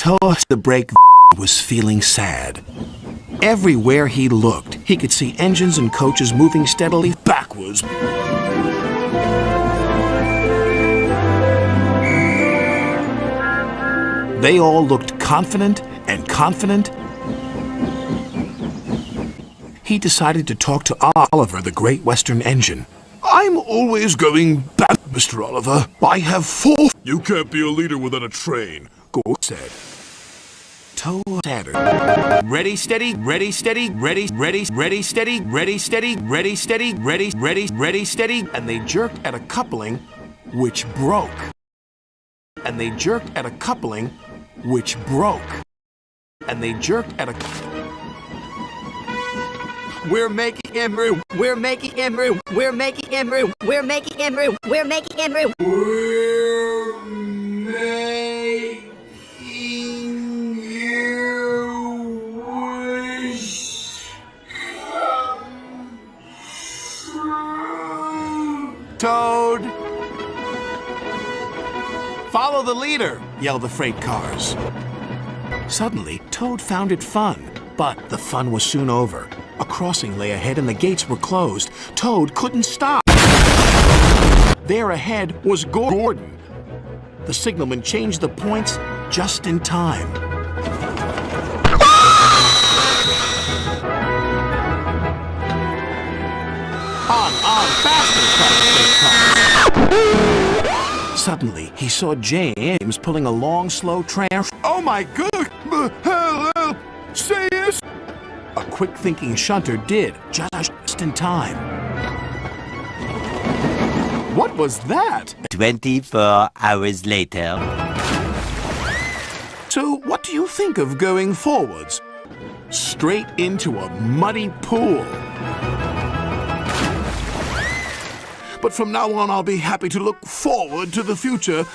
Toad the brake was feeling sad. Everywhere he looked, he could see engines and coaches moving steadily backwards. They all looked confident and confident. He decided to talk to Oliver, the Great Western Engine. I'm always going back, Mr. Oliver. I have 4... You can't be a leader without a train, Go said. Toad said. Ready, steady, ready, steady, ready, ready, ready, steady, ready, steady, ready, steady, ready, ready, ready, steady. And they jerked at a coupling, which broke. And they jerked at a coupling, which broke. And they jerked at a... We're making him room. We're making him room. We're making him room. We're making him room. We're making him room. We're making you wish Toad! Follow the leader, yelled the freight cars. Suddenly, Toad found it fun, but the fun was soon over. A crossing lay ahead and the gates were closed. Toad couldn't stop. There ahead was Gordon. The signalman changed the points just in time. On, faster, cried the freight car. Suddenly, he saw James pulling a long, slow tram. Oh my God! Help! Say yes! A quick-thinking shunter did, just in time. What was that? 24 hours later. So, what do you think of going forwards? Straight into a muddy pool. But from now on, I'll be happy to look forward to the future.